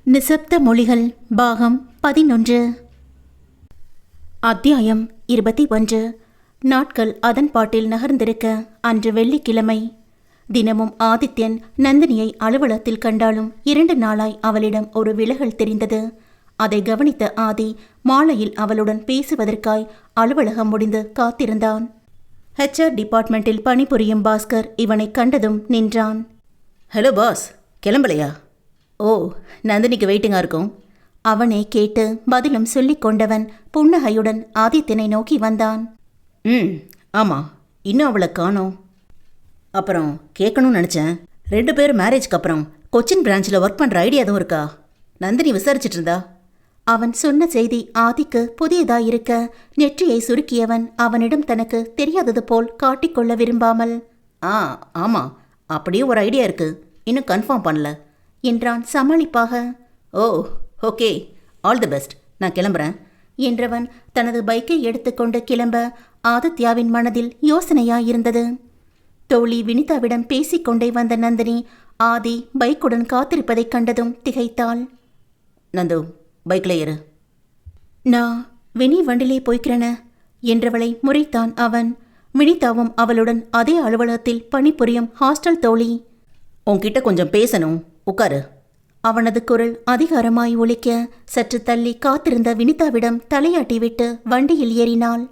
நிசப்த மொழிகள் பாகம் 11. அத்தியாயம் 21. நாட்கள் அதன் பாட்டில் நகர்ந்திருக்க அன்று வெள்ளிக்கிழமை. தினமும் ஆதித்யன் நந்தினியை அலுவலகத்தில் கண்டாலும் 2 நாளாய் அவளிடம் ஒரு விலகல் தெரிந்தது. அதை கவனித்த ஆதி மாலையில் அவளுடன் பேசுவதற்காய் அலுவலகம் முடிந்து காத்திருந்தான். HR டிபார்ட்மெண்ட்டில் பணிபுரியும் பாஸ்கர் இவனை கண்டதும் நின்றான். Hello boss, கிளம்பலையா? ஓ, நந்தினிக்கு வெயிட்டிங்காக இருக்கும். அவனை கேட்டு பதிலும் சொல்லிக் கொண்டவன் புன்னகையுடன் ஆதித்யனை நோக்கி வந்தான். ஆமாம், இன்னும் அவளை காணோம். அப்புறம் கேட்கணும்னு நினச்சேன், 2 பேரும் மேரேஜ்க்கு அப்புறம் கொச்சின் பிரான்ச்சில் ஒர்க் பண்ணுற ஐடியா எதுவும் இருக்கா? நந்தினி விசாரிச்சுட்டு இருந்தா. அவன் சொன்ன செய்தி ஆதிக்கு புதியதாயிருக்க நெற்றியை சுருக்கியவன் அவனிடம் தனக்கு தெரியாதது போல் காட்டிக்கொள்ள விரும்பாமல், ஆமாம், அப்படியும் ஒரு ஐடியா இருக்குது, இன்னும் கன்ஃபார்ம் பண்ணல என்றான் சமாளிப்பாக. ஓ, ஓகே, ஆல் தி பெஸ்ட், நான் கிளம்புறேன் என்றவன் தனது பைக்கை எடுத்துக்கொண்டு கிளம்ப ஆதித்யாவின் மனதில் யோசனையாயிருந்தது. தோழி வினிதாவிடம் பேசிக்கொண்டே வந்த நந்தினி ஆதி பைக்குடன் காத்திருப்பதைக் கண்டதும் திகைத்தாள். நந்து, பைக்கில் ஏறு. நான் வினி வண்டிலே போய்க்கிறேன என்றவளை முறைத்தான் அவன். வினிதாவும் அவளுடன் அதே அலுவலகத்தில் பணிபுரியும் ஹாஸ்டல் தோழி. உன்கிட்ட கொஞ்சம் பேசணும், உட்காரு. அவனது குரல் அதிகாரமாய் ஒலிக்க சற்று தள்ளி காத்திருந்த வினிதாவிடம் தலையாட்டிவிட்டு வண்டியில் ஏறினாள்.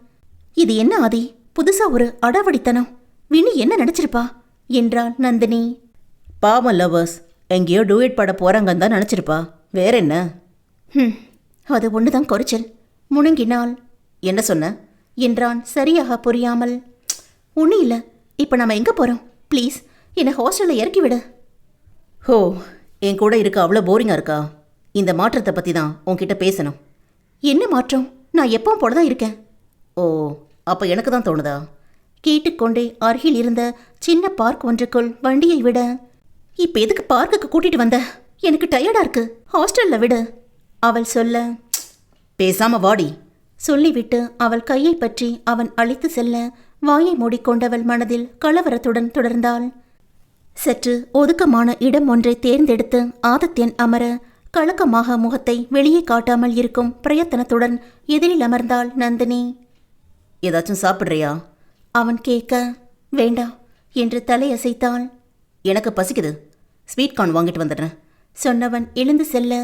இது என்ன ஆதி, புதுசா ஒரு அடாவடித்தனம், வினி என்ன நினைச்சிருப்பா என்றாள் நந்தினி. பாவம் லவர்ஸ், எங்கேயோ டூயட் பாட போறாங்கன்னு தான் நினச்சிருப்பா, வேற என்ன? அது ஒன்றுதான் குறைச்சல், முணுங்கினாள். என்ன சொன்ன என்றான் சரியாக புரியாமல். ஒன்றும் இல்லை, இப்போ நம்ம எங்கே போகிறோம்? ப்ளீஸ் என்னை ஹாஸ்டலில் இறக்கி விடு. ஹோ, என் கூட இருக்க அவ்வளோ போரிங்காக இருக்கா? இந்த மாற்றத்தை பற்றி தான் உன்கிட்ட பேசணும். என்ன மாற்றம்? நான் எப்பவும் போல தான் இருக்கேன். ஓ, அப்போ எனக்கு தான் தோணுதா? கேட்டுக்கொண்டே அருகில் இருந்த சின்ன பார்க் ஒன்றுக்குள் வண்டியை விட. இப்போ எதுக்கு பார்க்குக்கு கூட்டிகிட்டு வந்த? எனக்கு டயர்டாக இருக்கு, ஹாஸ்டலில் விடு அவள் சொல்ல. பேசாம வாடி சொல்லிவிட்டு அவள் கையை பற்றி அவன் அழைத்து செல்ல வாயை மூடிக்கொண்டவள் மனதில் கலவரத்துடன் தொடர்ந்தாள். சற்று ஒதுக்கமான இடம் ஒன்றை தேர்ந்தெடுத்து ஆதித்யன் அமர கலக்கமாக முகத்தை வெளியே காட்டாமல் இருக்கும் பிரயத்தனத்துடன் எதிரில் அமர்ந்தாள் நந்தினி. ஏதாச்சும் சாப்பிட்றியா? அவன் கேட்க வேண்டாம் என்று தலையசைத்தாள். எனக்கு பசிக்குது, ஸ்வீட் கார்ன் வாங்கிட்டு வந்துடுறேன் சொன்னவன் எழுந்து செல்ல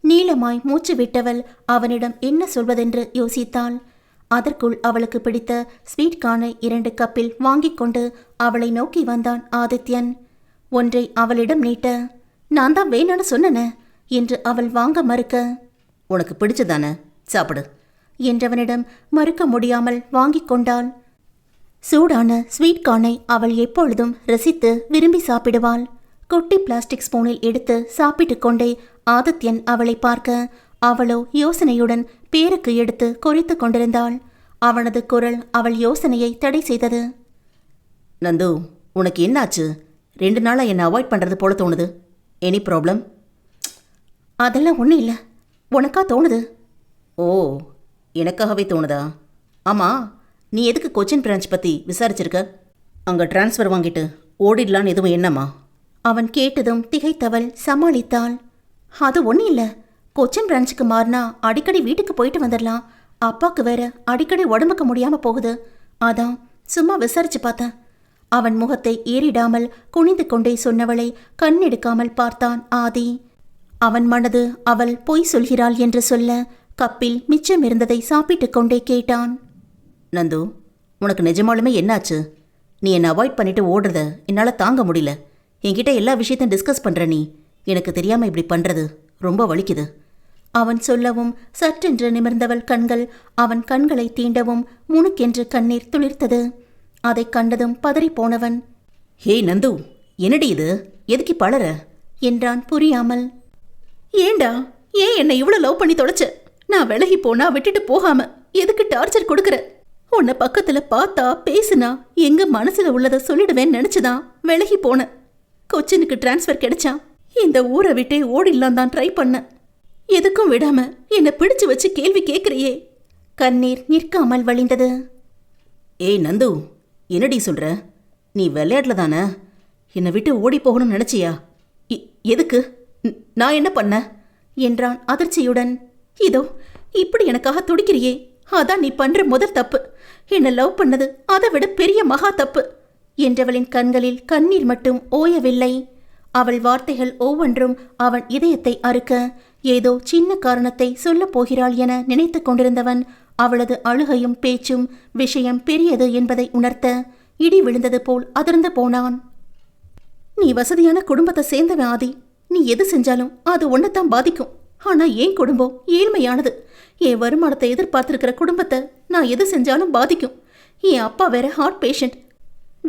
நீளமாய் மூச்சு விட்டவள் அவனிடம் என்ன சொல்வதென்று யோசித்தாள். அதற்குள் அவளுக்கு பிடித்த ஸ்வீட் கார்னை 2 கப்பில் வாங்கிக் கொண்டு அவளை நோக்கி வந்தான் ஆதித்யன். ஒன்றை அவளிடம் நீட்ட, நான் தான் வேணான்னு சொன்னன என்று அவள் வாங்க மறுக்க, உனக்கு பிடிச்சதானே, சாப்பிடு என்றவனிடம் மறுக்க முடியாமல் வாங்கிக் கொண்டாள். சூடான ஸ்வீட் கார்னை அவள் எப்பொழுதும் ரசித்து விரும்பி சாப்பிடுவாள். குட்டி பிளாஸ்டிக் ஸ்பூனில் எடுத்து சாப்பிட்டு கொண்டே ஆதித்யன் அவளை பார்க்க அவளோ யோசனையுடன் பேருக்கு எடுத்து கொறித்து கொண்டிருந்தாள். அவனது குரல் அவள் யோசனையை தடை செய்தது. நந்து, உனக்கு என்னாச்சு? 2 நாளாக என்னை அவாய்ட் பண்ணுறது போல தோணுது. Any problem? அதெல்லாம் ஒன்றும் இல்லை, உனக்கா தோணுது. ஓ, எனக்காகவே தோணுதா? ஆமாம், நீ எதுக்கு கொச்சின் பிரான்ச் பற்றி விசாரிச்சிருக்க? அங்கே டிரான்ஸ்ஃபர் வாங்கிட்டு ஓடிடலான்னு எதுவும் என்னம்மா? அவன் கேட்டதும் திகைத்தவள் சமாளித்தாள். அது ஒன்றும் இல்லை, கொச்சின் பிரான்ச்சுக்கு மாறினா அடிக்கடி வீட்டுக்கு போயிட்டு வந்துடலாம். அப்பாவுக்கு வேற அடிக்கடி உடம்புக்கு முடியாமல் போகுது, அதான் சும்மா விசாரிச்சு பார்த்தேன். அவன் முகத்தை ஏறிடாமல் குனிந்து கொண்டே சொன்னவளை கண்ணெடுக்காமல் பார்த்தான் ஆதி. அவன் மனது அவள் பொய் சொல்கிறாள் என்று சொல்ல கப்பில் மிச்சம் இருந்ததை சாப்பிட்டு கொண்டே கேட்டான். நந்து, உனக்கு நிஜமாலுமே என்னாச்சு? நீ என்னை அவாய்ட் பண்ணிட்டு ஓடுறத என்னால் தாங்க முடியல. என்கிட்ட எல்லா விஷயத்தையும் டிஸ்கஸ் பண்ணுற நீ எனக்கு தெரியாமல் இப்படி பண்ணுறது ரொம்ப வலிக்குது. அவன் சொல்லவும் சற்றென்று நிமிர்ந்தவள் கண்கள் அவன் கண்களை தீண்டவும் முணுக்கென்று கண்ணீர் துளிர்த்தது. அதை கண்டதும் பதறிப்போனவன், ஹேய் நந்து, என்னடி இது, எதுக்கு பழற என்றான் புரியாமல். ஏண்டா, ஏன் என்னை இவ்வளோ லவ் பண்ணி தொலைச்ச? நான் விலகி போனா விட்டுட்டு போகாம எதுக்கு டார்ச்சர் கொடுக்குற? உன்னை பக்கத்துல பார்த்தா பேசுனா எங்க மனசுல உள்ளதை சொல்லிடுவேன்னு நினைச்சுதான் விலகி போனேன். கொச்சினுக்கு டிரான்ஸ்ஃபர் கிடைச்சா இந்த ஊரை விட்டே ஓடிடலாம் தான் ட்ரை பண்ணேன். எதுக்கும் விடாம என்னை பிடிச்சு வச்சு கேள்வி கேட்குறியே. கண்ணீர் நிற்காமல் வழிந்தது. ஏய் நந்து, என்னடி சொல்ற? நீ விளையாடல தானே என்னை விட்டு ஓடி போகணும்னு நினைச்சியா? எதுக்கு? நான் என்ன பண்ண என்றான் அதிர்ச்சியுடன். இதோ இப்படி எனக்காக துடிக்கிறியே, அதான் நீ பண்ற முதல் தப்பு. என்னை லவ் பண்ணது அதை விட பெரிய மகா தப்பு என்றவளின் கண்களில் கண்ணீர் மட்டும் ஓயவில்லை. அவள் வார்த்தைகள் ஒவ்வொன்றும் அவன் இதயத்தை அறுக்க ஏதோ சின்ன காரணத்தை சொல்லப் போகிறாள் என நினைத்து கொண்டிருந்தவன் அவளது அழுகையும் பேச்சும் விஷயம் பெரியது என்பதை உணர்த்த இடி விழுந்தது போல் அதிர்ந்து போனான். நீ வசதியான குடும்பத்தை சேர்ந்தவன் ஆதி. நீ எது செஞ்சாலும் அது ஒன்னைத்தான் பாதிக்கும். ஆனா என் குடும்பம் ஏழ்மையானது. என் வருமானத்தை எதிர்பார்த்திருக்கிற குடும்பத்தை நான் எது செஞ்சாலும் பாதிக்கும். என் அப்பா வேற ஹார்ட் பேஷண்ட்.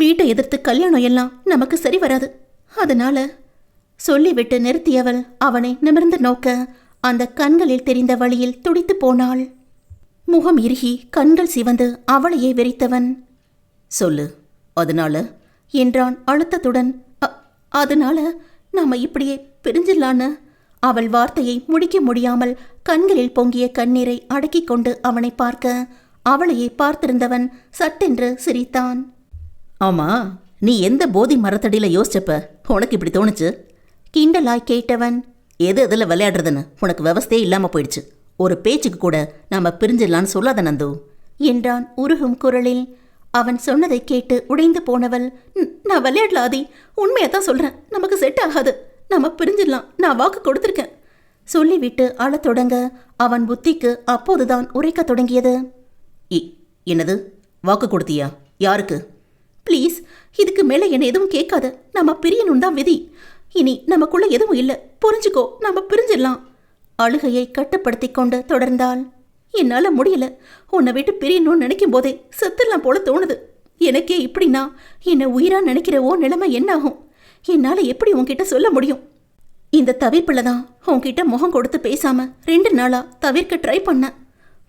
வீட்டை எதிர்த்து கல்யாணம் எல்லாம் நமக்கு சரி வராது. அதனால சொல்லிவிட்டு நிறுத்தியவள் அவனை நிமிர்ந்து நோக்க அந்த கண்களில் தெரிந்த வழியில் துடித்து போனாள். முகம் இறுகி கண்கள் சிவந்து அவளையே வெறித்தவன். சொல்லு, அதனால என்றான் அழுத்தத்துடன். அதனால நாம இப்படியே பிரிஞ்சிடலான்னு. அவள் வார்த்தையை முடிக்க முடியாமல் கண்களில் பொங்கிய கண்ணீரை அடக்கிக் கொண்டு அவனை பார்க்க அவளையே பார்த்திருந்தவன் சட்டென்று சிரித்தான். ஆமா, நீ எந்த போதி மரத்தடியில யோசிச்சப்ப உனக்கு இப்படி தோணுச்சு? கிண்டலாய் கேட்டவன். எது எதில் விளையாடுறதுன்னு உனக்கு விவஸ்தையே இல்லாமல் போயிடுச்சு. ஒரு பேச்சுக்கு கூட நாம பிரிஞ்சிடலான்னு சொல்லாத நந்து என்றான் உருகும் குரலில். அவன் சொன்னதை கேட்டு உடைந்து போனவள், நான் விளையாடலாதி, உண்மையத்தான் சொல்றேன். நமக்கு செட் ஆகாது. நம்ம பிரிஞ்சிடலாம். நான் வாக்கு கொடுத்துருக்கேன் சொல்லிவிட்டு அழத் தொடங்க அவன் புத்திக்கு அப்போதுதான் உரைக்க தொடங்கியது. என்னது? வாக்கு கொடுத்தியா? யாருக்கு? ப்ளீஸ், இதுக்கு மேலே என்ன எதுவும் கேட்காத. நம்ம பிரியணும் தான் விதி. இனி நமக்குள்ள எதுவும் இல்லை, புரிஞ்சுக்கோ. நம்ம பிரிஞ்சிடலாம். அழுகையை கட்டுப்படுத்தி கொண்டு தொடர்ந்தாள். என்னால முடியல. உன்னை விட்டு பிரியணும்னு நினைக்கும் போதே செத்துடலாம் போல தோணுது. எனக்கே இப்படின்னா என்னை உயிரா நினைக்கிறவோ நிலைமை என்னாகும்? என்னால எப்படி உன்கிட்ட சொல்ல முடியும்? இந்த தவிர்ப்புல தான் உன்கிட்ட முகம் கொடுத்து பேசாம 2 நாளா தவிர்க்க ட்ரை பண்ண.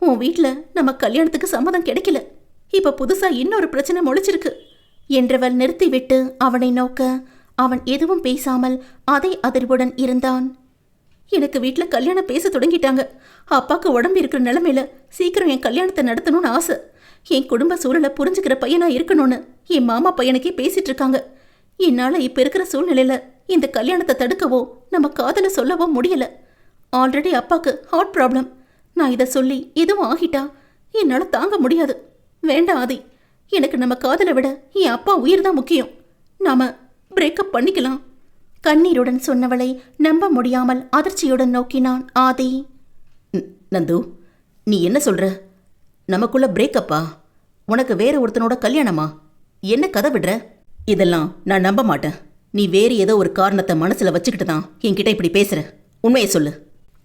உன் வீட்டில் நம்ம கல்யாணத்துக்கு சம்மதம் கிடைக்கல. இப்ப புதுசா இன்னொரு பிரச்சனை முளைச்சிருக்கு என்றவள் நிறுத்திவிட்டு அவனை நோக்க அவன் எதுவும் பேசாமல் அதே அதிர்வுடன் இருந்தான். எனக்கு வீட்டில் கல்யாணம் பேச தொடங்கிட்டாங்க. அப்பாவுக்கு உடம்பு இருக்கிற நிலைமையில சீக்கிரம் என் கல்யாணத்தை நடத்தணும்னு ஆசை. என் குடும்ப சூழலை புரிஞ்சுக்கிற பையனா இருக்கணும்னு என் மாமா பையனுக்கே பேசிட்டு இருக்காங்க. என்னால இப்ப இருக்கிற சூழ்நிலையில இந்த கல்யாணத்தை தடுக்கவோ நம்ம காதல சொல்லவோ முடியல. ஆல்ரெடி அப்பாக்கு ஹார்ட் ப்ராப்ளம். நான் இதை சொல்லி எதுவும் ஆகிட்டா என்னால தாங்க முடியாது. வேண்டாம் ஆதி, எனக்கு நம்ம காதலை விட என் அப்பா உயிர் தான் முக்கியம். நாம பிரேக்கப் பண்ணிக்கலாம். கண்ணீருடன் சொன்னவளை நம்ப முடியாமல் அதிர்ச்சியுடன் நோக்கினான் ஆதி. நந்து, நீ என்ன சொல்ற? நமக்குள்ள பிரேக்கப்பா? உனக்கு வேற ஒருத்தனோட கல்யாணமா? என்ன கதை விடுற? இதெல்லாம் நான் நம்ப மாட்டேன். நீ வேறு ஏதோ ஒரு காரணத்தை மனசுல வச்சுக்கிட்டு தான் என்கிட்ட இப்படி பேசுற. உண்மையை சொல்லு.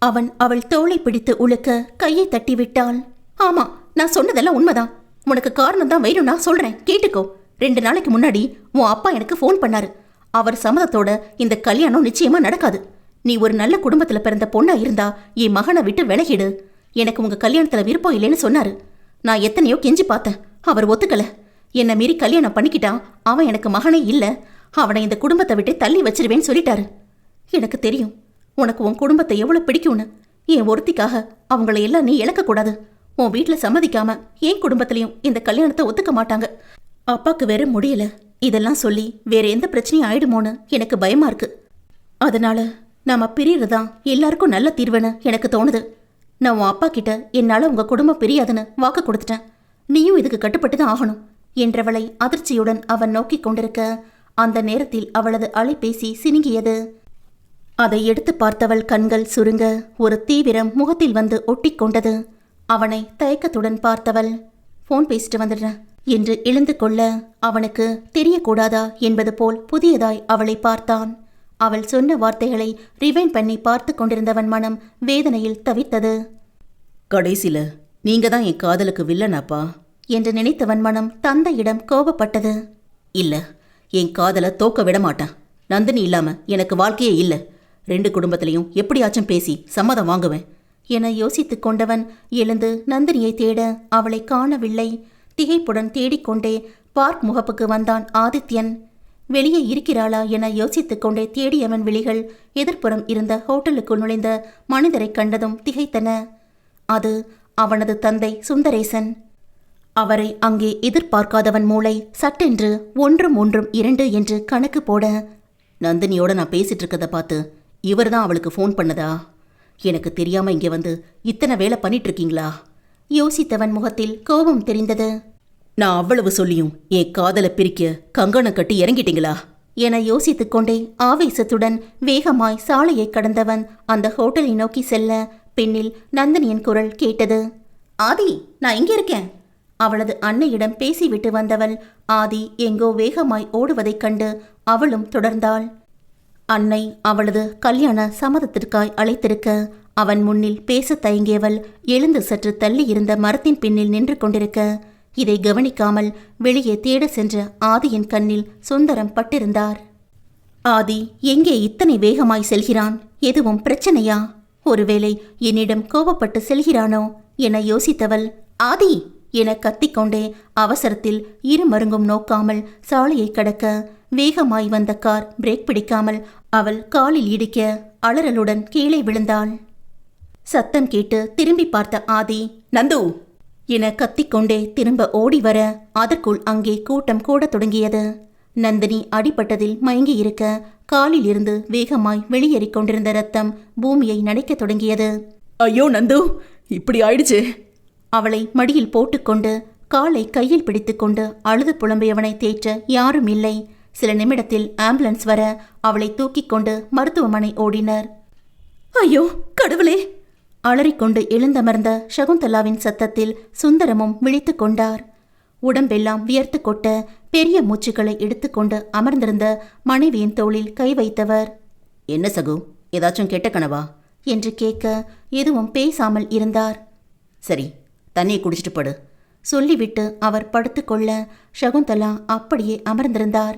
அவன் அவள் தோளை பிடித்து உழுக்க கையை தட்டி விட்டாள். ஆமா, நான் சொன்னதெல்லாம் உண்மைதான். உனக்கு காரணம் தான் வேணும், நான் சொல்றேன், கேட்டுக்கோ. 2 நாளைக்கு முன்னாடி உன் அப்பா எனக்கு ஃபோன் பண்ணாரு. அவர் சம்மதத்தோட இந்த கல்யாணம் நிச்சயமா நடக்காது. நீ ஒரு நல்ல குடும்பத்துல பிறந்த பொண்ணா இருந்தா என் மகனை விட்டு விலகிடு. எனக்கு உங்க கல்யாணத்துல விருப்பம் இல்லைன்னு சொன்னாரு. நான் எத்தனையோ கெஞ்சி பார்த்தேன், அவர் ஒத்துக்கல. என்னை மீறி கல்யாணம் பண்ணிக்கிட்டான். அவன் எனக்கு மகனே இல்ல. அவனை இந்த குடும்பத்தை விட்டு தள்ளி வச்சிருவேன்னு சொல்லிட்டாரு. எனக்கு தெரியும் உனக்கு உன் குடும்பத்தை எவ்வளவு பிடிக்கும்னு. என் ஒருத்திக்காக அவங்கள எல்லாம் நீ இழக்கக்கூடாது. உன் வீட்டில் சம்மதிக்காம என் குடும்பத்திலையும் இந்த கல்யாணத்தை ஒத்துக்க மாட்டாங்க. அப்பாக்கு வேற முடியல. இதெல்லாம் சொல்லி வேற எந்த பிரச்சனையும் ஆயிடுமோன்னு எனக்கு பயமா இருக்கு. அதனால நாம பிரியறதான் எல்லாருக்கும் நல்ல தீர்வுன்னு எனக்கு தோணுது. நான் உன் அப்பா கிட்ட என்னால உங்க குடும்பம் பிரியாதுன்னு வாக்கு கொடுத்துட்டேன். நீயும் இதுக்கு கட்டுப்பட்டு தான் ஆகணும் என்றவளை அதிர்ச்சியுடன் அவன் நோக்கி கொண்டிருக்க அந்த நேரத்தில் அவளது அலைபேசி சினுங்கியது. அதை எடுத்து பார்த்தவள் கண்கள் சுருங்க ஒரு தீவிரம் முகத்தில் வந்து ஒட்டி கொண்டது. அவனை தயக்கத்துடன் பார்த்தவள், ஃபோன் பேசிட்டு வந்துடுறேன் என்று எழுந்து கொள்ள அவனுக்கு தெரியக்கூடாதா என்பது போல் புதியதாய் அவளை பார்த்தான். அவள் சொன்ன வார்த்தைகளை ரிவைண்ட் பண்ணி பார்த்து கொண்டிருந்தவன் மனம் வேதனையில் தவித்தது. கடைசியில நீங்க தான் என் காதலுக்கு வில்லனாப்பா என்று நினைத்தவன் மனம் தந்தையிடம் கோபப்பட்டது. இல்ல, என் காதலை தோக்க விட மாட்டேன். நந்தினி இல்லாம எனக்கு வாழ்க்கையே இல்ல. 2 குடும்பத்திலையும் எப்படியாச்சும் பேசி சம்மதம் வாங்குவேன் என யோசித்துக் கொண்டவன் எழுந்து நந்தினியை தேட அவளை காணவில்லை. திகைப்புடன் தேடிக்கொண்டே பார்க் முகப்புக்கு வந்தான் ஆதித்யன். வெளியே இருக்கிறாளா என யோசித்துக் கொண்டே தேடியவன் விழிகள் எதிர்ப்புறம் இருந்த ஹோட்டலுக்குள் நுழைந்த மனிதரைக் கண்டதும் திகைத்தன. அது அவனது தந்தை சுந்தரேசன். அவரை அங்கே எதிர்பார்க்காதவன் மூளை சட்டென்று 1 3 2 என்று கணக்கு போட, நந்தினியோட நான் பேசிட்டு இருக்கதை பார்த்து இவர் தான் அவளுக்கு ஃபோன் பண்ணதா? எனக்கு தெரியாம இங்கே வந்து இத்தனை வேலை பண்ணிட்டு இருக்கீங்களா? யோசித்தவன் முகத்தில் கோபம் தெரிந்தது. நான் அவ்வளவு சொல்லியும் என் காதலை பிரிக்க கங்கணம் கட்டி இறங்கிட்டீங்களா என யோசித்துக் கொண்டே ஆவேசத்துடன் வேகமாய் சாலையை கடந்தவன் அந்த ஹோட்டலை நோக்கி செல்ல, பின்னில் நந்தினியின் குரல் கேட்டது. ஆதி, நான் இங்கே இருக்கேன். அவளது அன்னையிடம் பேசிவிட்டு வந்தவள் ஆதி எங்கோ வேகமாய் ஓடுவதைக் கண்டு அவளும் தொடர்ந்தாள். அன்னை அவளது கல்யாண சம்மதத்திற்காய் அழைத்திருக்க, அவன் முன்னில் பேசத் தயங்கியவள் எழுந்து சற்று தள்ளி இருந்த மரத்தின் பின்னில் நின்று கொண்டிருக்க, இதை கவனிக்காமல் வெளியே தேட சென்ற ஆதியின் கண்ணில் சுந்தரம் பட்டிருந்தார். ஆதி எங்கே இத்தனை வேகமாய் செல்கிறான்? எதுவும் பிரச்சனையா? ஒருவேளை என்னிடம் கோபப்பட்டு செல்கிறானோ என யோசித்தவள் ஆதி என கத்திக்கொண்டே அவசரத்தில் இருமருங்கும் நோக்காமல் சாலையை கடக்க, வேகமாய் வந்த கார் பிரேக் பிடிக்காமல் அவள் காலில் இடிக்க அலறலுடன் கீழே விழுந்தாள். சத்தம் கேட்டு திரும்பி பார்த்த ஆதி நந்து என கத்திக்கொண்டே திரும்ப ஓடி வர, அதற்குள் அங்கே கூட்டம் கூடத் தொடங்கியது. நந்தினி அடிபட்டதில் மயங்கி இருக்க, காலில் இருந்து வேகமாய் வெளியேறிக் கொண்டிருந்த ரத்தம் பூமியை நனைக்கத் தொடங்கியது. ஐயோ நந்து, இப்படி ஆயிடுச்சு. அவளை மடியில் போட்டுக்கொண்டு காலை கையில் பிடித்துக்கொண்டு அழுது புலம்பியவனை தேற்ற யாரும் இல்லை. சில நிமிடத்தில் ஆம்புலன்ஸ் வர அவளை தூக்கிக் கொண்டு மருத்துவமனை ஓடினர். ஐயோ கடவுளே! அலறிக்கொண்டு எழுந்தமர்ந்த சகுந்தலாவின் சத்தத்தில் சுந்தரமும் விழித்து கொண்டார். உடம்பெல்லாம் வியர்த்து கொட்ட பெரிய மூச்சுக்களை எடுத்துக்கொண்டு அமர்ந்திருந்த மனைவியின் தோளில் கை வைத்தவர், என்ன சகு, ஏதாச்சும் கெட்ட கனவா என்று கேட்க எதுவும் பேசாமல் இருந்தார். சரி, தண்ணியை குடிச்சிட்டு படு சொல்லிவிட்டு அவர் படுத்துக்கொள்ள சகுந்தலா அப்படியே அமர்ந்திருந்தார்.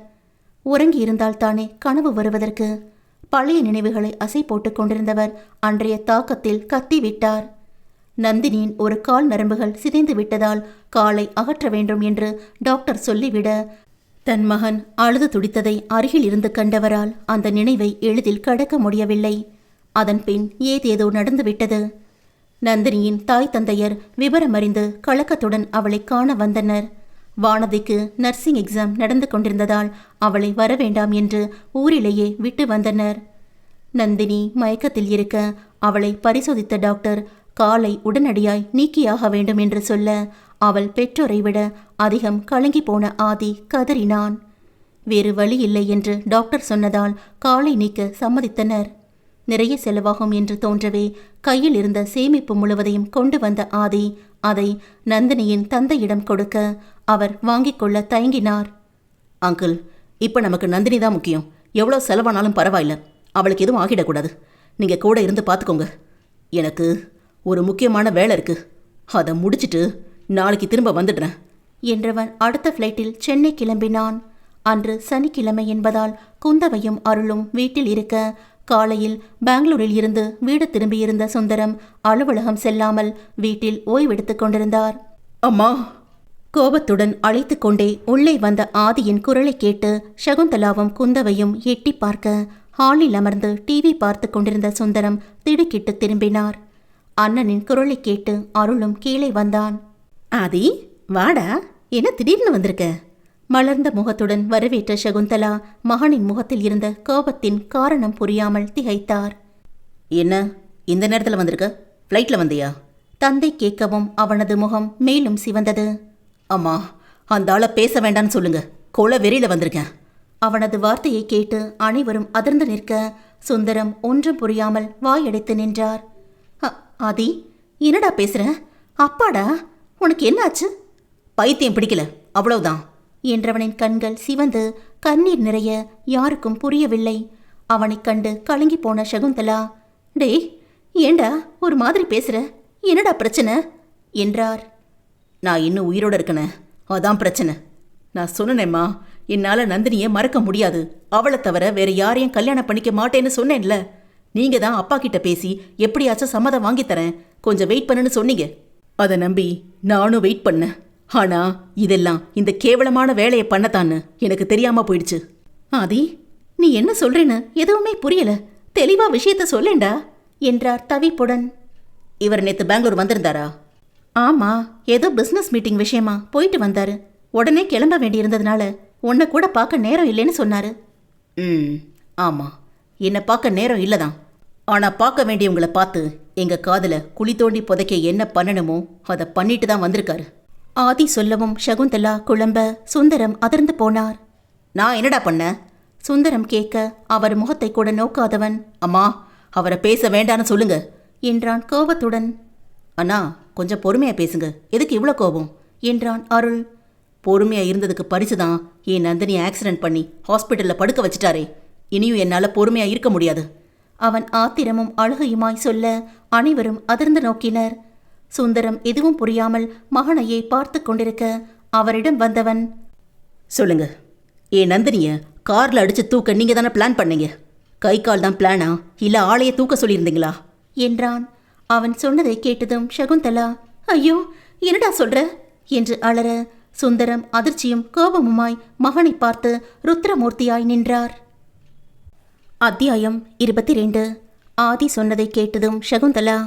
உறங்கியிருந்தால் தானே கனவு வருவதற்கு? பழைய நினைவுகளை அசை போட்டு கொண்டிருந்தவர் அன்றைய தாக்கத்தில் கத்திவிட்டார். நந்தினியின் ஒரு கால் நரம்புகள் சிதைந்து விட்டதால் காலை அகற்ற வேண்டும் என்று டாக்டர் சொல்லிவிட, தன் மகன் அழுது துடித்ததை அருகில் இருந்து கண்டவரால் அந்த நினைவை எளிதில் கடக்க முடியவில்லை. அதன் பின் ஏதேதோ நடந்துவிட்டது. நந்தினியின் தாய் தந்தையர் விவரமறிந்து கலக்கத்துடன் அவளை காண வந்தனர். வானதிக்கு நர்சிங் எக்ஸாம் நடந்து கொண்டிருந்ததால் அவளை வரவேண்டாம் என்று ஊரிலேயே விட்டு வந்தனர். நந்தினி மயக்கத்தில் இருக்க அவளை பரிசோதித்த டாக்டர் காலை உடனடியாய் நீக்கியாக வேண்டும் என்று சொல்ல, அவள் பெற்றோரை விட அதிகம் கலங்கி போன ஆதி கதறினான். வேறு வழி இல்லை என்று டாக்டர் சொன்னதால் காலை நீக்க சம்மதித்தனர். நிறைய செலவாகும் என்று தோன்றவே கையில் இருந்த சேமிப்பு முழுவதையும் கொண்டு வந்த ஆதி அதை நந்தினியின் தந்தையிடம் கொடுக்க, அவர் வாங்கிக் கொள்ள தயங்கினார். அங்கிள், இப்போ நமக்கு நந்தினி தான் முக்கியம். எவ்வளோ செலவானாலும் பரவாயில்ல, அவளுக்கு எதுவும் ஆகிடக்கூடாது. நீங்கள் கூட இருந்து பார்த்துக்கோங்க. எனக்கு ஒரு முக்கியமான வேலை இருக்குது, அதை முடிச்சிட்டு நாளைக்கு திரும்ப வந்துடுறேன் என்றவன் அடுத்த ஃப்ளைட்டில் சென்னை கிளம்பினான். அன்று சனிக்கிழமை என்பதால் குந்தவையும் அருளும் வீட்டில் இருக்க, காலையில் பெங்களூரில் இருந்து வீடு திரும்பியிருந்த சுந்தரம் அலுவலகம் செல்லாமல் வீட்டில் ஓய்வெடுத்துக் கொண்டிருந்தார். அம்மா! கோபத்துடன் அழைத்து கொண்டே உள்ளே வந்த ஆதியின் குரலை கேட்டு சகுந்தலாவும் குந்தவையும் எட்டி பார்க்க, ஹாலில் அமர்ந்து டிவி பார்த்து கொண்டிருந்த சுந்தரம் திடுக்கிட்டு திரும்பினார். அண்ணனின் குரலை கேட்டு அருளும் கீழே வந்தான். ஆதி, வாடா, என்ன திடீர்னு வந்திருக்க? மலர்ந்த முகத்துடன் வரவேற்ற சகுந்தலா மகனின் முகத்தில் இருந்த கோபத்தின் காரணம் புரியாமல் திகைத்தார். என்ன இந்த நேரத்தில் வந்திருக்க? ஃப்ளைட்டில் வந்தியா? தந்தை கேட்கவும் அவனது முகம் மேலும் சிவந்தது. அம்மா, அந்த ஆளை பேச வேண்டான்னு சொல்லுங்க, கொலை வெறியில் வந்திருக்கேன். அவனது வார்த்தையை கேட்டு அனைவரும் அதிர்ந்து நிற்க, சுந்தரம் ஒன்றும் புரியாமல் வாயடைத்து நின்றார். ஆதி, என்னடா பேசுற? அப்பாடா, உனக்கு என்னாச்சு? பைத்தியம் பிடிக்கல, அவ்வளவுதான் என்றவனின் கண்கள் சிவந்து கண்ணீர் நிறைய யாருக்கும் புரியவில்லை. அவனைக் கண்டு கலங்கி போன சகுந்தலா, டேய், ஏண்டா ஒரு மாதிரி பேசுற? என்னடா பிரச்சனை என்றார். நான் இன்னும் உயிரோடு இருக்கனே, அதான் பிரச்சனை. நான் சொன்னேம்மா, என்னால் நந்தினியை மறக்க முடியாது, அவளை தவிர வேற யாரையும் கல்யாணம் பண்ணிக்க மாட்டேன்னு சொன்னேன்ல. நீங்க தான் அப்பா கிட்ட பேசி எப்படியாச்சும் சம்மதம் வாங்கித்தரேன், கொஞ்சம் வெயிட் பண்ணுன்னு சொன்னீங்க. அதை நம்பி நானும் வெயிட் பண்ணேன். ஆனா இதெல்லாம் இந்த கேவலமான வேலையை பண்ணத்தான்னு எனக்கு தெரியாம போயிடுச்சு. ஆதி, நீ என்ன சொல்றேன்னு எதுவுமே புரியல. தெளிவா விஷயத்த சொல்லேண்டா என்றார் தவிப்புடன். இவர் நேத்து பெங்களூர் வந்திருந்தாரா? ஆமா, ஏதோ பிசினஸ் மீட்டிங் விஷயமா போயிட்டு வந்தாரு. உடனே கிளம்ப வேண்டியிருந்ததுனால உன்னை கூட பார்க்க நேரம் இல்லைன்னு சொன்னாரு. ஆமா, என்னை பார்க்க நேரம் இல்லதான். ஆனா பார்க்க வேண்டியவங்களை பார்த்து எங்க காதுல குழி தோண்டி புதைக்க என்ன பண்ணணுமோ அதை பண்ணிட்டு தான் வந்திருக்காரு. ஆதி சொல்லவும் சகுந்தலா குழம்ப சுந்தரம் அதிர்ந்து போனார். நான் என்னடா பண்ண? சுந்தரம் கேட்க அவர் முகத்தை கூட நோக்காதவன், அம்மா, அவரை பேச வேண்டான்னு சொல்லுங்க என்றான் கோபத்துடன். அண்ணா, கொஞ்சம் பொறுமையா பேசுங்க. எதுக்கு இவ்வளோ கோபம் என்றான் அருள். பொறுமையா இருந்ததுக்கு பரிசுதான் என் நந்தினி ஆக்சிடென்ட் பண்ணி ஹாஸ்பிட்டல்ல படுக்க வச்சிட்டாரே. இனியும் என்னால பொறுமையா இருக்க முடியாது. அவன் ஆத்திரமும் அழுகையுமாய் சொல்ல அனைவரும் அதிர்ந்து நோக்கினர். சுந்தரம் எதுவும் புரியாமல் மகனையே பார்த்து கொண்டிருக்க அவரிடம் வந்தவன், சொல்லுங்க, என் நந்தினிய கார்ல அடிச்சு தூக்க நீங்க தானே பிளான் பண்ணீங்க? கை கால் தான் பிளானா, இல்ல ஆளைய தூக்க சொல்லியிருந்தீங்களா என்றான். அவன் சொன்னதை கேட்டதும் சகுந்தலா, ஐயோ என்னடா சொல்ற என்று அலற, சுந்தரம் அதிர்ச்சியும் கோபமுமாய் மகனை பார்த்து ருத்ரமூர்த்தியாய் நின்றார். அத்தியாயம் 22. ஆதி சொன்னதை கேட்டதும் சகுந்தலா,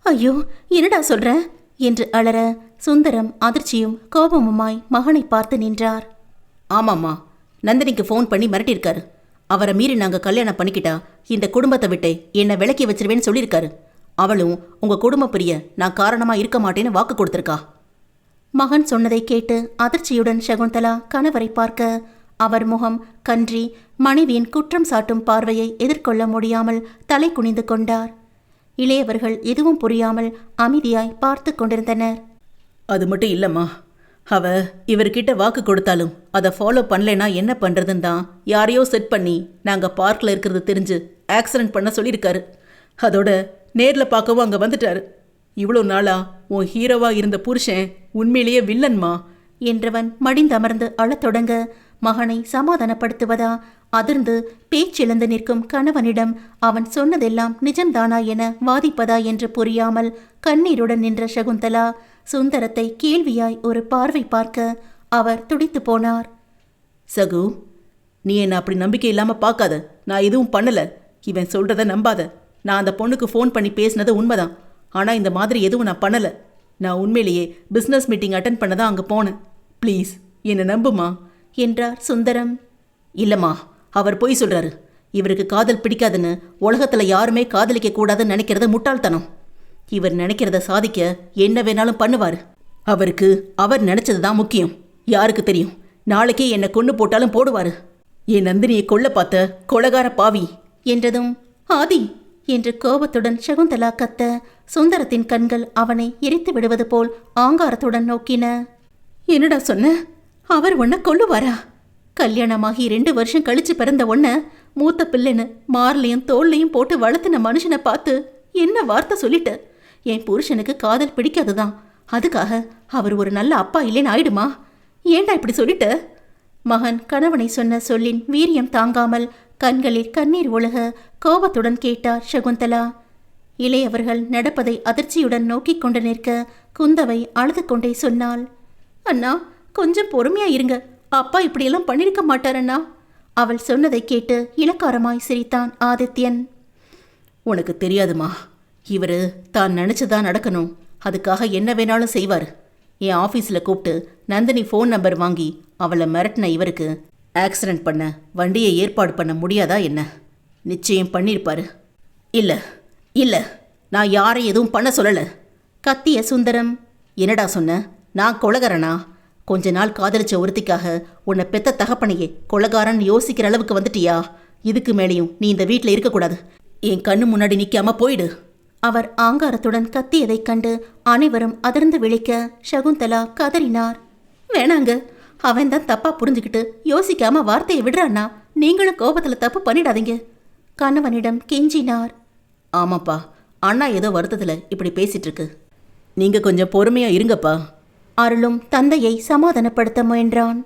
ஐயோ என்னடா சொல்ற என்று அலற, சுந்தரம் அதிர்ச்சியும் கோபமுமாய் மகனை பார்த்து நின்றார். ஆமாம்மா, நந்தினிக்கு ஃபோன் பண்ணி மிரட்டியிருக்காரு. அவரை மீறி நாங்கள் கல்யாணம் பண்ணிக்கிட்டா இந்த குடும்பத்தை விட்டு என்னை விலக்கி வச்சிருவேன்னு சொல்லியிருக்காரு. அவளும் உங்கள் குடும்ப பிரிய நான் காரணமாக இருக்க மாட்டேன்னு வாக்கு கொடுத்துருக்கா. மகன் சொன்னதை கேட்டு அதிர்ச்சியுடன் சகுந்தலா கணவரை பார்க்க அவர் முகம் கன்றி மனைவியின் குற்றம் சாட்டும் பார்வையை எதிர்கொள்ள முடியாமல் தலை குனிந்து கொண்டார். இளையவர்கள் எதுவும் புரியாமல் அமைதியாய் பார்த்து கொண்டிருந்தனர். அது மட்டும் இல்லைம்மா, அவ இவர்கிட்ட வாக்கு கொடுத்தாலும் அதை ஃபாலோ பண்ணலைன்னா என்ன பண்ணுறதுன்னு தான் யாரையோ செட் பண்ணி நாங்கள் பார்க்கில் இருக்கிறது தெரிஞ்சு ஆக்சிடென்ட் பண்ண சொல்லியிருக்காரு. அதோட நேரில் பார்க்கவும் அங்கே வந்துட்டாரு. இவ்வளோ நாளா உன் ஹீரோவாக இருந்த புருஷன் உண்மையிலேயே வில்லன்மா என்றவன் மடிந்தமர்ந்து அழத் தொடங்க மகனை சமாதானப்படுத்துவதா அதிர்ந்து பேச்சிழந்து நிற்கும் கணவனிடம் அவன் சொன்னதெல்லாம் நிஜம்தானா என வாதிப்பதா என்று புரியாமல் கண்ணீருடன் நின்ற சகுந்தலா சுந்தரத்தை கேள்வியாய் ஒரு பார்வை பார்க்க அவர் துடித்து போனார். சகு, நீ என்னை அப்படி நம்பிக்கை இல்லாமல் பார்க்காத. நான் எதுவும் பண்ணலை. இவன் சொல்கிறத நம்பாத. நான் அந்த பொண்ணுக்கு ஃபோன் பண்ணி பேசினது உண்மைதான். ஆனால் இந்த மாதிரி எதுவும் நான் பண்ணலை. நான் உண்மையிலேயே பிஸ்னஸ் மீட்டிங் அட்டன் பண்ண தான் அங்கே போனேன். ப்ளீஸ் என்னை நம்புமா என்றார் சுந்தரம். இல்லைம்மா, அவர் பொய் சொல்கிறாரு. இவருக்கு காதல் பிடிக்காதுன்னு உலகத்தில் யாருமே காதலிக்க கூடாதுன்னு நினைக்கிறது முட்டாள்தனம். இவர் நினைக்கிறத சாதிக்க என்ன வேணாலும் பண்ணுவார். அவருக்கு அவர் நினைச்சது தான் முக்கியம். யாருக்கு தெரியும், நாளைக்கே என்னை கொண்டு போட்டாலும் போடுவார். என் நந்தினியை கொல்ல பார்த்த கொலகார பாவி என்றதும் ஆதி என்று கோபத்துடன் சகுந்தலா கத்த சுந்தரத்தின் கண்கள் அவனை எரித்து விடுவது போல் ஆங்காரத்துடன் நோக்கின. என்னடா சொன்ன? அவர் உன்னை கொல்லுவாரா? கல்யாணமாகி 2 வருஷம் கழிச்சு பிறந்த உன்னை மூத்த பிள்ளைன்னு மார்லையும் தோல்லையும் போட்டு வளர்த்தின மனுஷனை பார்த்து என்ன வார்த்தை சொல்லிட்ட? என் புருஷனுக்கு காதல் பிடிக்காதுதான், அதுக்காக அவர் ஒரு நல்ல அப்பா இல்லைன்னு ஆயிடுமா? ஏண்டா இப்படி சொல்லிட்ட? மகன் கணவனை சொன்ன சொல்லின் வீரியம் தாங்காமல் கண்களில் கண்ணீர் ஒழுக கோபத்துடன் கேட்டார் சகுந்தலா. இளையவர்கள் நடப்பதை அதிர்ச்சியுடன் நோக்கிக் கொண்டு நிற்க குந்தவை அழுது கொண்டே சொன்னாள், அண்ணா கொஞ்சம் பொறுமையா இருங்க, அப்பா இப்படியெல்லாம் பண்ணிருக்க மாட்டாரண்ணா. அவள் சொன்னதை கேட்டு இளக்காரமாய் சிரித்தான் ஆதித்யன். உனக்கு தெரியாதுமா, இவர் தான் நினச்சதான் நடக்கணும், அதுக்காக என்ன வேணாலும் செய்வார். என் ஆஃபீஸில் கூப்பிட்டு நந்தினி ஃபோன் நம்பர் வாங்கி அவளை மிரட்டின இவருக்கு ஆக்சிடென்ட் பண்ண வண்டியை ஏற்பாடு பண்ண முடியாதா என்ன? நிச்சயம் பண்ணியிருப்பாரு. இல்லை இல்லை, நான் யாரையும் எதுவும் பண்ண சொல்லலை கத்திய சுந்தரம். என்னடா சொன்ன? நான் கொலகாரனா? கொஞ்ச நாள் காதலிச்ச ஒருத்திக்காக உன்னை பெத்த தகப்பனையே கொலகாரன் யோசிக்கிற அளவுக்கு வந்துட்டியா? இதுக்கு மேலேயும் நீ இந்த வீட்டில் இருக்கக்கூடாது. என் கண்ணு முன்னாடி நிற்காம போயிடு. அவர் ஆங்காரத்துடன் கத்தியதைக் கண்டு அனைவரும் அதிர்ந்து விழிக்க சகுந்தலா கதறினார். வேணாங்க, அவன் தான் தப்பா புரிஞ்சுக்கிட்டு யோசிக்காம வார்த்தையை விடுறான்னா, நீங்களும் கோபத்தில் தப்பு பண்ணிடாதீங்க கணவனிடம் கெஞ்சினார். ஆமாப்பா, அண்ணா ஏதோ வருத்தத்தில் இப்படி பேசிட்டு இருக்கு. நீங்கள் கொஞ்சம் பொறுமையாக இருங்கப்பா. அருளும் தந்தையை சமாதானப்படுத்த முயன்றான்.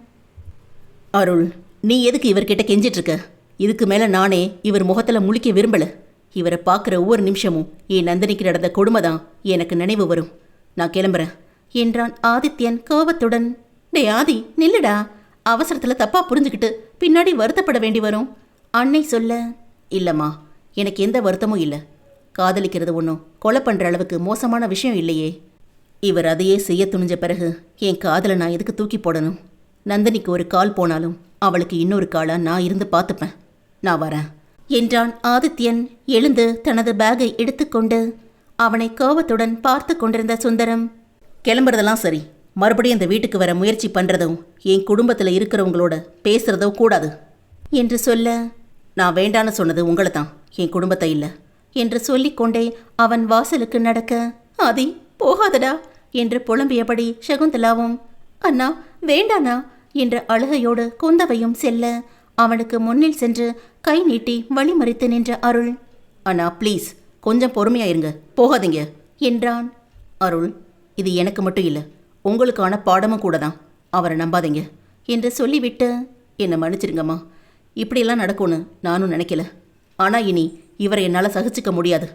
அருள், நீ எதுக்கு இவர்கிட்ட கெஞ்சிட்டு இருக்க? இதுக்கு மேலே நானே இவர் முகத்தில் முழிக்க விரும்பலை. இவரை பார்க்குற ஒவ்வொரு நிமிஷமும் என் நந்தினிக்கு நடந்த கொடுமை தான் எனக்கு நினைவு வரும். நான் கிளம்புறேன். என்றான் ஆதித்யன் கோபத்துடன். டே ஆதி, நில்லுடா. அவசரத்துல தப்பா புரிஞ்சுக்கிட்டு பின்னாடி வருத்தப்பட வேண்டி வரும். அன்னை சொல்ல. இல்லைம்மா, எனக்கு எந்த வருத்தமும் இல்லை. காதலிக்கிறது ஒன்றும் கொலை பண்ணுற அளவுக்கு மோசமான விஷயம் இல்லையே. இவர் அதையே செய்ய துணிஞ்ச பிறகு என் காதலை நான் எதுக்கு தூக்கி போடணும்? நந்தினிக்கு ஒரு கால் போனாலும் அவளுக்கு இன்னொரு காலா நான் இருந்து பார்த்துப்பேன். நான் வரேன் என்றான் ஆதித்யன். எழுந்து தனது பேக்கை எடுத்துக்கொண்டு அவனை கோபத்துடன் பார்த்து கொண்டிருந்த சுந்தரம். கிளம்புறதெல்லாம் சரி, மறுபடியும் இந்த வீட்டுக்கு வர முயற்சி பண்ணுறதும் என் குடும்பத்தில் இருக்கிறவங்களோட பேசுகிறதோ கூடாது என்று சொல்ல. நான் வேண்டான்னு சொன்னது உங்களை தான், என் குடும்பத்தை இல்லை என்று சொல்லிக்கொண்டே அவன் வாசலுக்கு நடக்க. ஆதி, போகாதடா என்று புலம்பியபடி சகுந்தலாவும், அண்ணா வேண்டானா என்ற அழுகையோடு குந்தவையும் செல்ல அவனுக்கு முன்னில் சென்று கை நீட்டி வழிமறித்து நின்ற அருள். அண்ணா ப்ளீஸ், கொஞ்சம் பொறுமையாக இருங்க, போகாதீங்க என்றான். அருள், இது எனக்கு மட்டும் இல்லை, உங்களுக்கான பாடமும் கூட தான். அவரை நம்பாதீங்க என்று சொல்லிவிட்டு, என்னை மன்னிச்சிருங்கம்மா, இப்படியெல்லாம் நடக்கும்னு நானும் நினைக்கல. ஆனால் இனி இவரை என்னால் சகிச்சிக்க முடியாது.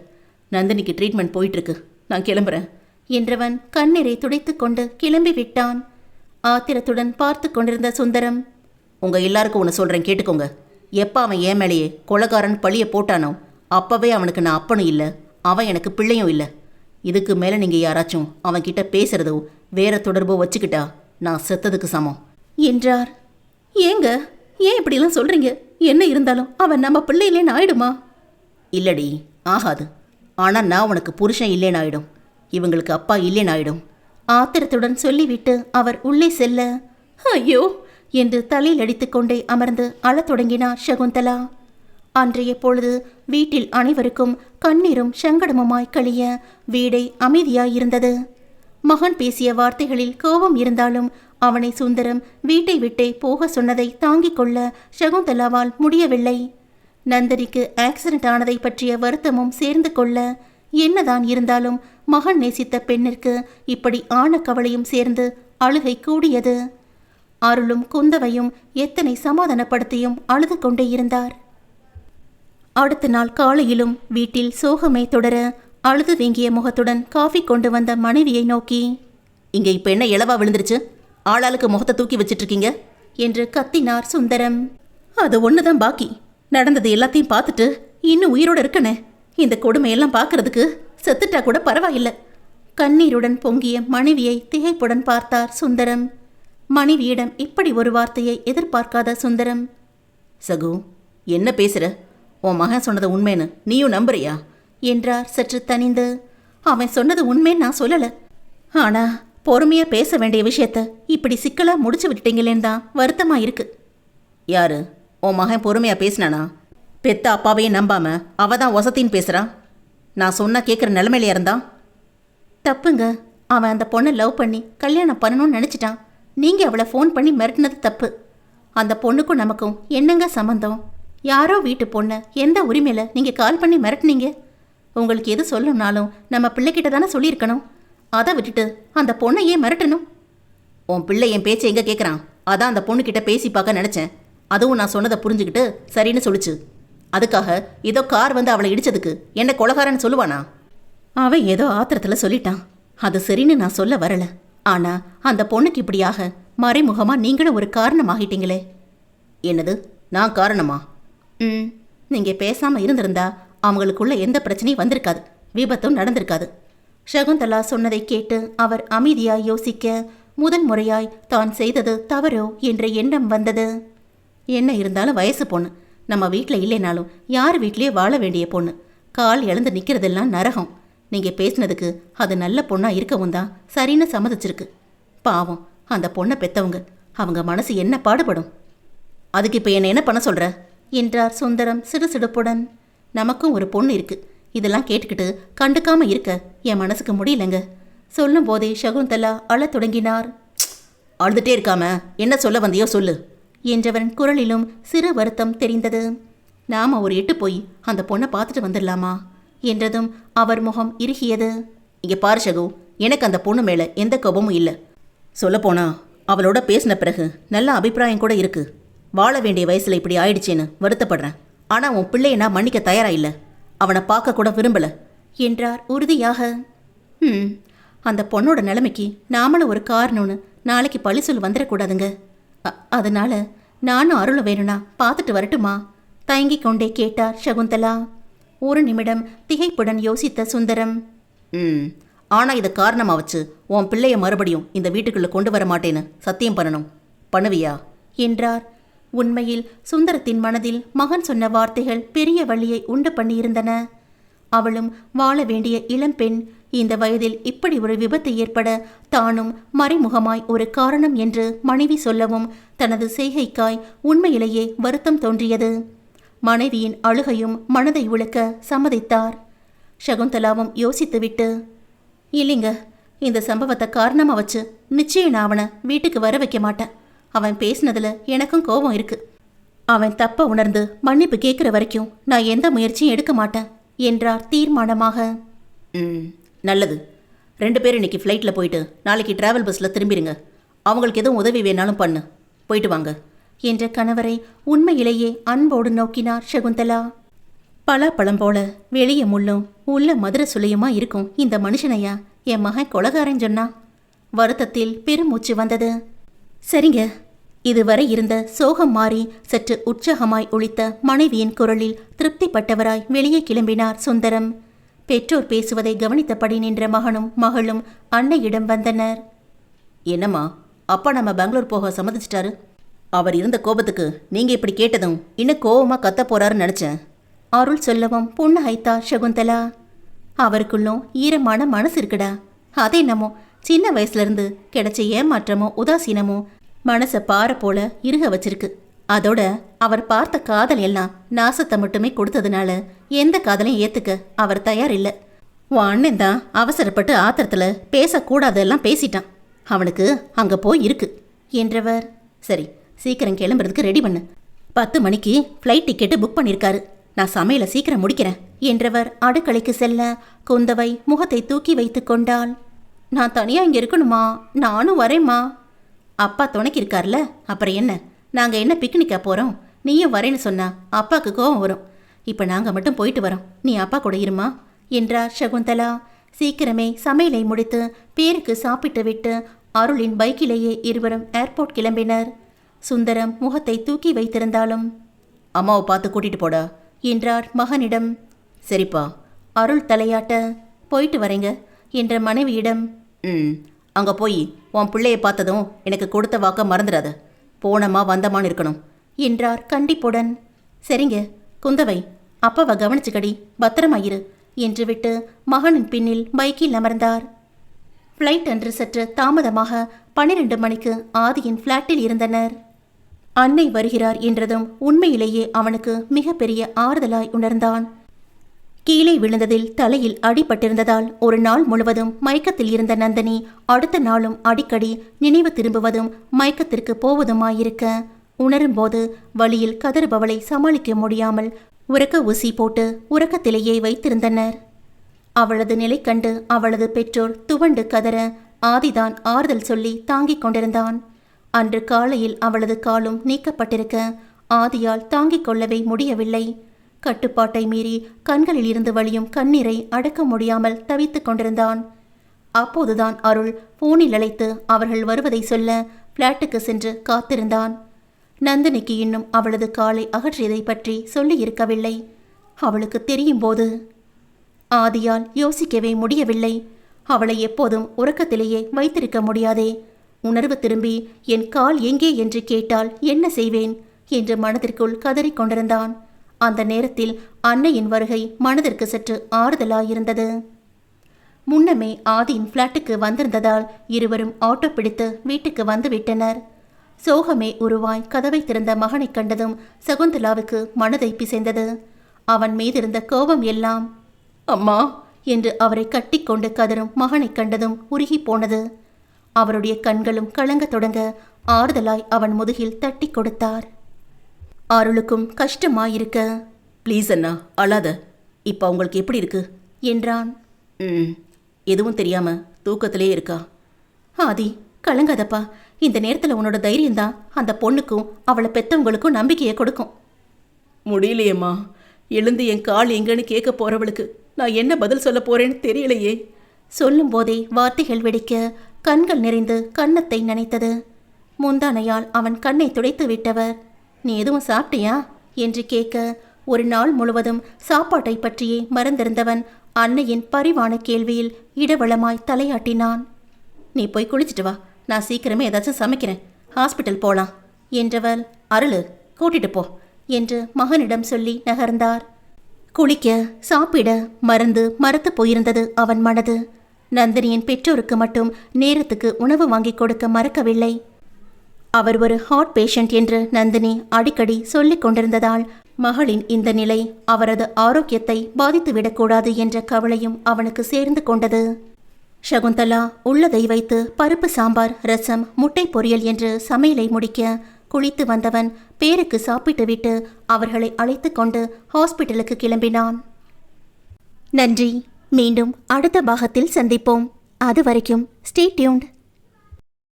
நந்தினிக்கு ட்ரீட்மெண்ட் போயிட்டுருக்கு, நான் கிளம்புறேன் என்றவன் கண்ணீரை துடைத்து கொண்டு கிளம்பி விட்டான். ஆத்திரத்துடன் பார்த்து கொண்டிருந்த சுந்தரம், உங்கள் எல்லாருக்கும் ஒன்று சொல்கிறேன், கேட்டுக்கோங்க. எப்போ அவன் என் மேலேயே கொலைகாரன் பழியை போட்டானோ அப்போவே அவனுக்கு நான் அப்பனும் இல்லை, அவன் எனக்கு பிள்ளையும் இல்லை. இதுக்கு மேலே நீங்கள் யாராச்சும் அவன்கிட்ட பேசுகிறதோ வேற தொடர்போ வச்சுக்கிட்டா நான் செத்ததுக்கு சமம் என்றார். ஏங்க, ஏன் இப்படிலாம் சொல்கிறீங்க? என்ன இருந்தாலும் அவன் நம்ம பிள்ளையிலேன்னு ஆயிடுமா? இல்லடி, ஆகாது. ஆனால் நான் உனக்கு புருஷன் இல்லேன்னு ஆயிடும், இவங்களுக்கு அப்பா இல்லேன்னு ஆயிடும் ஆத்திரத்துடன் சொல்லிவிட்டு அவர் உள்ளே செல்ல, ஐயோ என்று தலையில் அடித்துக்கொண்டே அமர்ந்து அழத் தொடங்கினார் சகுந்தலா. அன்றைய பொழுது வீட்டில் அனைவருக்கும் கண்ணீரும் சங்கடமுமாய் கழிய வீடே அமைதியாயிருந்தது. மகன் பேசிய வார்த்தைகளில் கோபம் இருந்தாலும் அவனை சுந்தரம் வீட்டை விட்டே போக சொன்னதை தாங்கிக் கொள்ள சகுந்தலாவால் முடியவில்லை. நந்தினிக்கு ஆக்சிடென்ட் ஆனதை பற்றிய வருத்தமும் சேர்ந்து கொள்ள, என்னதான் இருந்தாலும் மகன் நேசித்த பெண்ணிற்கு இப்படி ஆன கவலையும் சேர்ந்து அழுகை கூடியது. அருளும் குந்தவையும் எத்தனை சமாதானப்படுத்தியும் அழுது கொண்டே இருந்தார். அடுத்த நாள் காலையிலும் வீட்டில் சோகமே தொடர அழுது வீங்கிய முகத்துடன் காஃபி கொண்டு வந்த மனைவியை நோக்கி, இங்கே இப்போ என்ன இளவா விழுந்துருச்சு? ஆளாளுக்கு முகத்தை தூக்கி வச்சிட்ருக்கீங்க என்று கத்தினார் சுந்தரம். அது ஒன்று தான் பாக்கி. நடந்தது எல்லாத்தையும் பார்த்துட்டு இன்னும் உயிரோடு இருக்கனே. இந்த கொடுமையெல்லாம் பார்க்கறதுக்கு செத்துட்டா கூட பரவாயில்லை. கண்ணீருடன் பொங்கிய மனைவியை திகைப்புடன் பார்த்தார் சுந்தரம். மனைவியிடம் இப்படி ஒரு வார்த்தையை எதிர்பார்க்காத சுந்தரம், சகு, என்ன பேசுகிற? உன் மகன் சொன்னது உண்மைன்னு நீயும் நம்புறியா என்றார் சற்று தனிந்து. அவன் சொன்னது உண்மைன்னு நான் சொல்லலை, ஆனால் பொறுமையாக பேச வேண்டிய விஷயத்த இப்படி சிக்கலாக முடிச்சு விட்டுட்டீங்களேன்னு தான் வருத்தமாக இருக்கு. யாரு உன் மகன் பொறுமையாக பேசினானா? பெத்த அப்பாவையும் நம்பாம அவ தான் வசத்தின்னு பேசுகிறான். நான் சொன்னால் கேட்குற நிலைமையில இருந்தான். தப்புங்க, அவன் அந்த பொண்ணை லவ் பண்ணி கல்யாணம் பண்ணணும்னு நினச்சிட்டான். நீங்கள் அவளை ஃபோன் பண்ணி மிரட்டினது தப்பு. அந்த பொண்ணுக்கும் நமக்கும் என்னங்க சம்மந்தம்? யாரோ வீட்டு பொண்ணை எந்த உரிமையில் நீங்கள் கால் பண்ணி மிரட்டினீங்க? உங்களுக்கு எது சொல்லணும்னாலும் நம்ம பிள்ளைகிட்ட தானே சொல்லியிருக்கணும். அதை விட்டுட்டு அந்த பொண்ணை ஏன் மிரட்டணும்? உன் பிள்ளை என் பேச்சை எங்கே கேட்குறான்? அதான் அந்த பொண்ணுக்கிட்ட பேசி பார்க்க நினச்சேன். அதுவும் நான் சொன்னதை புரிஞ்சுக்கிட்டு சரின்னு சொல்லிச்சு. அதுக்காக ஏதோ கார் வந்து அவளை இடிச்சதுக்கு என்ன கொலகாரன்னு சொல்லுவானா? அவன் ஏதோ ஆத்திரத்தில் சொல்லிட்டான். அது சரின்னு நான் சொல்ல வரல. ஆனால் அந்த பொண்ணுக்கு இப்படியாக மறைமுகமாக நீங்களும் ஒரு காரணமாகிட்டீங்களே. என்னது, நான் காரணமா? நீங்கள் பேசாமல் இருந்திருந்தா அவங்களுக்குள்ள எந்த பிரச்சனையும் வந்திருக்காது, விபத்தும் நடந்திருக்காது. சகுந்தலா சொன்னதை கேட்டு அவர் அமைதியாய் யோசிக்க முதன் முறையாய் தான் செய்தது தவறோ என்ற எண்ணம் வந்தது. என்ன இருந்தாலும் வயசு பொண்ணு, நம்ம வீட்டில் இல்லைனாலும் யார் வீட்லேயே வாழ வேண்டிய பொண்ணு. கால் இழந்து நிற்கிறதெல்லாம் நரகம். நீங்கள் பேசினதுக்கு அது நல்ல பொண்ணாக இருக்கவும் தான் சரின்னு சம்மதிச்சிருக்கு. பாவம் அந்த பொண்ணை பெற்றவங்க, அவங்க மனசு என்ன பாடுபடும்? அதுக்கு இப்போ என்ன பண்ண சொல்கிற என்றார் சுந்தரம் சிடுசிடுப்புடன். நமக்கும் ஒரு பொண்ணு இருக்கு, இதெல்லாம் கேட்டுக்கிட்டு கண்டுக்காம இருக்க என் மனசுக்கு முடியலங்க. சொல்லும் போதே சகுந்தலா அழத் தொடங்கினார். அழுதுகிட்டே இருக்காம என்ன சொல்ல வந்தியோ சொல்லு என்றவன் குரலிலும் சிறு வருத்தம் தெரிந்தது. நாம ஒரு எட்டு போய் அந்த பொண்ணை பார்த்துட்டு வந்துடலாமா என்றதும் அவர் முகம் இறுகியது. இங்கே பாரு சகு, எனக்கு அந்த பொண்ணு மேலே எந்த கோபமும் இல்லை. சொல்லப்போனா அவளோட பேசின பிறகு நல்ல அபிப்பிராயம் கூட இருக்கு. வாழ வேண்டிய வயசில் இப்படி ஆயிடுச்சேன்னு வருத்தப்படுறேன். ஆனால் உன் பிள்ளையை நான் மன்னிக்க தயாரா இல்லை. அவனை பார்க்க கூட விரும்பலை என்றார் உறுதியாக. அந்த பொண்ணோட நிலைமைக்கு நாமளும் ஒரு காரணம்னு நாளைக்கு பழி சொல்லி வந்துடக்கூடாதுங்க. அதனால நானும் அருளும் வேணும்னா பார்த்துட்டு வரட்டுமா? தயங்கிக் கொண்டே கேட்டார் சகுந்தலா. ஒரு நிமிடம் திகைப்புடன் யோசித்த சுந்தரம், ஆனால் இதை காரணமாக வச்சு உன் பிள்ளைய மறுபடியும் இந்த வீட்டுக்குள்ளே கொண்டு வர மாட்டேன்னு சத்தியம் பண்ணணும். பண்ணுவியா என்றார். உண்மையில் சுந்தரத்தின் மனதில் மகன் சொன்ன வார்த்தைகள் பெரிய வழியை உண்டு பண்ணியிருந்தன. அவளும் வாழ வேண்டிய இளம்பெண் இந்த வயதில் இப்படி ஒரு விபத்து ஏற்பட தானும் மறைமுகமாய் ஒரு காரணம் என்று மனைவி சொல்லவும் தனது செய்கைக்காய் உண்மையிலேயே வருத்தம் தோன்றியது. மனைவியின் அழுகையும் மனதை உழுக்க சம்மதித்தார். சகுந்தலாவும் யோசித்துவிட்டு, இல்லைங்க, இந்த சம்பவத்தை காரணமாக வச்சு நிச்சயம் நான் அவனை வீட்டுக்கு வர வைக்க மாட்டேன். அவன் பேசினதுல எனக்கும் கோபம் இருக்கு. அவன் தப்ப உணர்ந்து மன்னிப்பு கேட்குற வரைக்கும் நான் எந்த முயற்சியும் எடுக்க மாட்டேன் என்றார் தீர்மானமாக. நல்லது. 2 பேரும் இன்னைக்கு ஃப்ளைட்டில் போயிட்டு நாளைக்கு டிராவல் பஸ்ஸில் திரும்பிடுங்க. அவங்களுக்கு எதுவும் உதவி வேணாலும் பண்ணு. போயிட்டு வாங்க என்ற கணவரை உண்மையிலேயே அன்போடு நோக்கினார் சகுந்தலா. பலாப்பழம் போல வெளியே முள்ளும் உள்ள மதுரை சுளையுமா இருக்கும் இந்த மனுஷனையா என் மகன் கொலகாரன் சொன்னா? வருத்தத்தில் பெருமூச்சு வந்தது. சரிங்க. இதுவரை இருந்த சோகம் மாறி சற்று உற்சாகமாய் ஒலித்த மனைவியின் குரலில் திருப்திப்பட்டவராய் வெளியே கிளம்பினார் சுந்தரம். பெற்றோர் பேசுவதை கவனித்தபடி நின்ற மகனும் மகளும் அன்னையிடம் வந்தனர். என்னம்மா, அப்பா நம்ம பெங்களூர் போக சம்மதிச்சிட்டாரு. அவர் இருந்த கோபத்துக்கு நீங்கள் இப்படி கேட்டதும் இன்னும் கோபமாக கத்த போறாருன்னு நினச்சேன். அருள் சொல்லவும் புன்னகைத்தார் சகுந்தலா. அவருக்குள்ளும் ஈரமான மனசு இருக்குடா. அதே என்னமோ சின்ன வயசுலேருந்து கிடைச்ச ஏமாற்றமோ உதாசீனமோ மனசை பாறை போல இருக வச்சிருக்கு. அதோட அவர் பார்த்த காதல் எல்லாம் நாசத்தை மட்டுமே கொடுத்ததுனால எந்த காதலையும் ஏற்றுக்க அவர் தயார் இல்லை. உன் அண்ணன் தான் அவசரப்பட்டு ஆத்திரத்தில் பேசக்கூடாதெல்லாம் பேசிட்டான். அவனுக்கு அங்கே போய் இருக்கு என்றவர். சரி, சீக்கிரம் கிளம்புறதுக்கு ரெடி பண்ணு. 10 மணிக்கு ஃப்ளைட் டிக்கெட்டு புக் பண்ணியிருக்காரு. நான் சமையலை சீக்கிரம் முடிக்கிறேன் என்றவர் அடுக்கலைக்கு செல்ல குந்தவை முகத்தை தூக்கி வைத்து கொண்டாள். நான் தனியாக இங்கே இருக்கணுமா? நானும் வரேம்மா. அப்பா துணைக்கு இருக்கார்ல, அப்புறம் என்ன? நாங்கள் என்ன பிக்னிக்கா போகிறோம்? நீயும் வரேன்னு சொன்னா அப்பாவுக்கு கோவம் வரும். இப்போ நாங்கள் மட்டும் போயிட்டு வரோம், நீ அப்பா கூட இருமா என்றார் சகுந்தலா. சீக்கிரமே சமையலை முடித்து பேருக்கு சாப்பிட்டு விட்டு அருளின் பைக்கிலேயே இருவரும் ஏர்போர்ட் கிளம்பினர். சுந்தரம் முகத்தை தூக்கி வைத்திருந்தாலும், அம்மாவை பார்த்து கூட்டிகிட்டு போடா என்றார் மகனிடம். சரிப்பா. அருள் தலையாட்ட, போயிட்டு வரேங்க என்ற மனைவியிடம், அங்கே போய் உன் பிள்ளையை பார்த்ததும் எனக்கு கொடுத்த வாக்க மறந்துடாத. போனமா வந்தமான்னு இருக்கணும் என்றார் கண்டிப்புடன். சரிங்க குந்தவை, அப்பாவை கவனிச்சுக்கடி, பத்திரமாயிரு என்று விட்டு மகனின் பின்னில் பைக்கில் அமர்ந்தார். ஃப்ளைட் அன்று சற்று தாமதமாக 12 மணிக்கு ஆதியின் ஃப்ளாட்டில் இருந்தனர். அன்னை வருகிறார் என்றதும் உண்மையிலேயே அவனுக்கு மிகப்பெரிய ஆறுதலாய் உணர்ந்தான். கீழே விழுந்ததில் தலையில் அடிபட்டிருந்ததால் ஒரு நாள் முழுவதும் மயக்கத்தில் இருந்த நந்தினி அடுத்த நாளும் அடிக்கடி நினைவு திரும்புவதும் மயக்கத்திற்கு போவதுமாயிருக்க உணரும்போது வழியில் கதறுபவளை சமாளிக்க முடியாமல் உறக்க ஊசி போட்டு உறக்கத்திலேயே வைத்திருந்தனர். அவளது நிலை கண்டு அவளது பெற்றோர் துவண்டு கதற ஆதிதான் ஆறுதல் சொல்லி தாங்கிக் கொண்டிருந்தான். அன்று காலையில் அவளது காலும் நீக்கப்பட்டிருக்க ஆதியால் தாங்கிக் கொள்ளவே முடியவில்லை. கட்டுப்பாட்டை மீறி கண்களில் இருந்து வழியும் கண்ணீரை அடக்க முடியாமல் தவித்துக் கொண்டிருந்தான். அப்போதுதான் அருள் போனில் அழைத்து அவர்கள் வருவதை சொல்ல பிளாட்டுக்கு சென்று காத்திருந்தான். நந்தினிக்கு இன்னும் அவளது காலை அகற்றியதை பற்றி சொல்லியிருக்கவில்லை. அவளுக்கு தெரியும் போது ஆதியால் யோசிக்கவே முடியவில்லை. அவளை எப்போதும் உறக்கத்திலேயே வைத்திருக்க முடியாதே. உணர்வு திரும்பி என் கால் எங்கே என்று கேட்டால் என்ன செய்வேன் என்று மனதிற்குள் கதறிக்கொண்டிருந்தான். அந்த நேரத்தில் அன்னையின் வருகை மனதிற்கு சற்று ஆறுதலாயிருந்தது. முன்னமே ஆதியின் ஃப்ளாட்டுக்கு வந்திருந்ததால் இருவரும் ஆட்டோ பிடித்து வீட்டுக்கு வந்துவிட்டனர். சோகமே உருவாய் கதவை திறந்த மகனை கண்டதும் சகுந்தலாவுக்கு மனதை பிசைந்தது. அவன் மீதிருந்த கோபம் எல்லாம் அம்மா என்று அவரை கட்டிக்கொண்டு கதறும் மகனை கண்டதும் உருகி போனது. அவருடைய கண்களும் கலங்கத் தொடங்க ஆறுதலாய் அவன் முதுகில் தட்டி கொடுத்தார். அருளுக்கும் கஷ்டமாயிருக்க, ப்ளீஸ் அண்ணா அழாத, இப்போ அவங்களுக்கு எப்படி இருக்கு என்றான். எதுவும் தெரியாம தூக்கத்திலே இருக்கா. ஆதி கலங்காதப்பா, இந்த நேரத்தில் உன்னோட தைரியம்தான் அந்த பொண்ணுக்கும் அவளை பெற்றவங்களுக்கும் நம்பிக்கையை கொடுக்கும். முடியலையேம்மா, எழுந்து என் கால் எங்கன்னு கேட்க போறவளுக்கு நான் என்ன பதில் சொல்ல போறேன்னு தெரியலையே. சொல்லும்போதே வார்த்தைகள் வெடிக்க கண்கள் நிறைந்து கன்னத்தை நனைத்தது. முந்தானையால் அவன் கண்ணை துடைத்து விட்டவர், நீ எதுவும் சாப்பிட்டியா என்று கேட்க, ஒரு நாள் முழுவதும் சாப்பாட்டை பற்றியே மறந்திருந்தவன் அன்னையின் பரிவான கேள்வியில் இடவளமாய் தலையாட்டினான். நீ போய் குளிச்சுட்டு வா, நான் சீக்கிரமே ஏதாச்சும் சமைக்கிறேன், ஹாஸ்பிட்டல் போலாம் என்றவள், அருளு கூட்டிட்டு போ என்று மகனிடம் சொல்லி நகர்ந்தார். குளிக்க, சாப்பிட மறந்து போயிருந்தது அவன் மனது. நந்தினியின் பெற்றோருக்கு மட்டும் நேரத்துக்கு உணவு வாங்கி கொடுக்க மறக்கவில்லை. அவர் ஒரு ஹார்ட் பேஷண்ட் என்று நந்தினி அடிக்கடி சொல்லிக் கொண்டிருந்ததால் மகளின் இந்த நிலை அவரது ஆரோக்கியத்தை பாதித்துவிடக்கூடாது என்ற கவலையும் அவனுக்கு சேர்ந்து கொண்டது. சகுந்தலா உள்ளதை வைத்து பருப்பு சாம்பார், ரசம், முட்டை பொரியல் என்று சமையலை முடிக்க, குளித்து வந்தவன் பேருக்கு சாப்பிட்டுவிட்டு அவர்களை அழைத்து கொண்டு ஹாஸ்பிட்டலுக்கு கிளம்பினான். நன்றி. மீண்டும் அடுத்த பாகத்தில் சந்திப்போம். அது வரைக்கும் ஸ்டே டியூன்ட்.